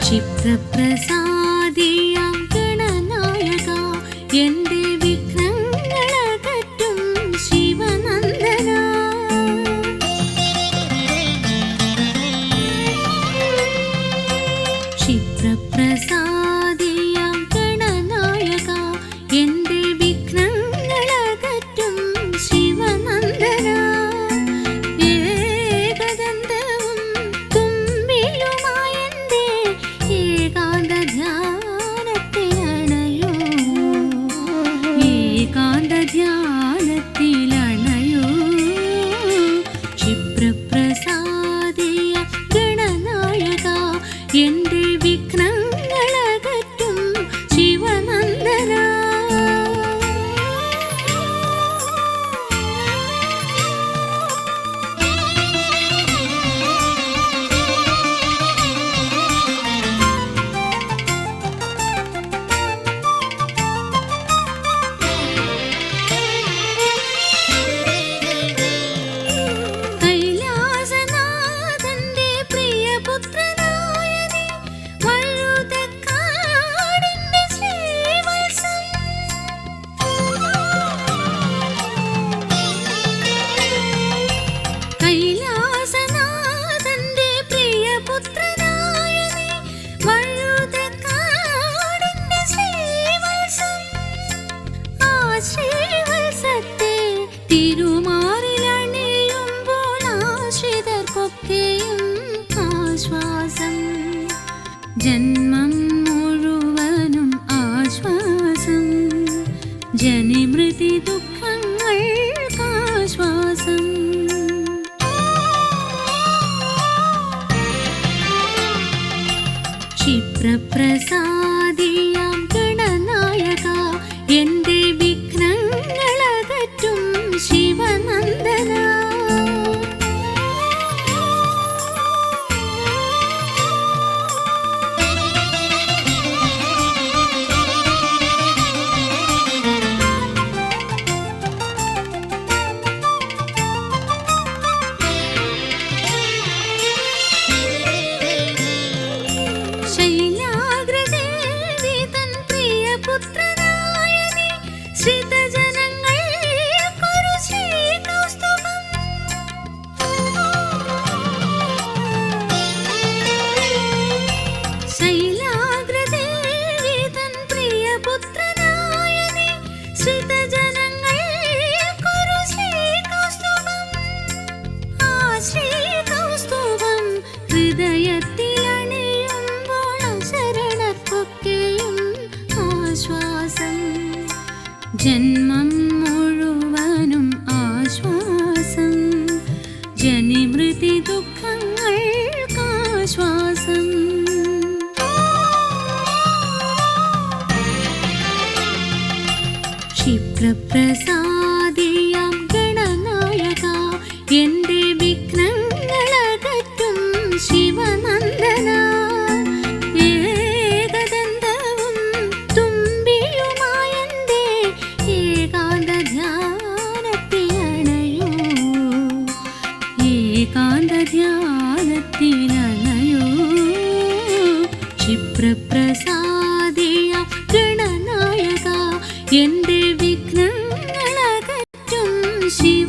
ക്ഷിപ്രപ്രസാദിയാം ഗണനായക എൻ്റെ വിഘ്നങ്ങളകറ്റും ശിവനന്ദന. ക്ഷിപ്രപ്രസാദിയാം ഗണനായക എൻ്റെ വിഘ്നങ്ങളകറ്റും ശിവനന്ദന. ഏകദന്തവും തുമ്പിയുമായെൻ്റെ ഏകാന്ത ധ്യാനത്തിലണയോ, ഏകാന്ത ധ്യാനത്തിലണയോ. ക്ഷിപ്രപ്രസാദിയ ഗണനായക എൻ്റെ വിഘ്നങ്ങളകറ്റും ശിവനന്ദന. കൈലാസനാഥന്റെ പ്രിയപുത്രനായ നീ വഴുതക്കാടിന്റെ ശ്രീവത്സം. കൈലാസനാഥന്റെ പ്രിയപുത്രനായ നീ വഴുതക്കാടിന്റെ ശ്രീവത്സം. ആ ശ്രീവത്സത്തെ തിരുമാറിലണിയുമ്പോൾ ആശ്രിതർക്കൊക്കെയും ആശ്വാസം. ജന്മം മുഴുവനും ആശ്വാസം, ജനിമൃതി ദുഃഖങ്ങൾക്കാശ്വാസം. ക്ഷിപ്രപ്രസാദിയാം ഗണനായക എൻ്റെ വിഘ്നങ്ങളകറ്റും ശിവനന്ദന. ശൈലാഗ്രദേവി തൻ പ്രിയപുത്രനായ നീ ശ്രിതജനങ്ങൾക്കൊരു ശ്രീകൗസ്തുഭം. ശൈലാഗ്രദേവി തൻ പ്രിയപുത്രനായ നീ ശ്രിതജനങ്ങൾക്കൊരു ശ്രീകൗസ്തുഭം. ആ ശ്രീകൗസ്തുഭം ഹൃദയത്തിലണിയുമ്പോൾ ശരണർക്കൊക്കെയും ആശ്വാസം. ജന്മം മുഴുവനും ആശ്വാസം, ജനിമൃതി ദുഃഖങ്ങൾക്കാശ്വാസം. ക്ഷിപ്രപ്രസാദിയാം ഗണനായക എൻ്റെ വിഘ്നങ്ങളകറ്റും ശിവനന്ദന. ഏകദന്തവും തുമ്പിയുമായെൻ്റെ ഏകാന്ത ധ്യാനത്തിലണയോ, ഏകാന്ത ധ്യാനത്തിലണയോ. ക്ഷിപ്രപ്രസാദിയ ഗണനായക എൻ്റെ വിഘ്നങ്ങളകറ്റും ശിവ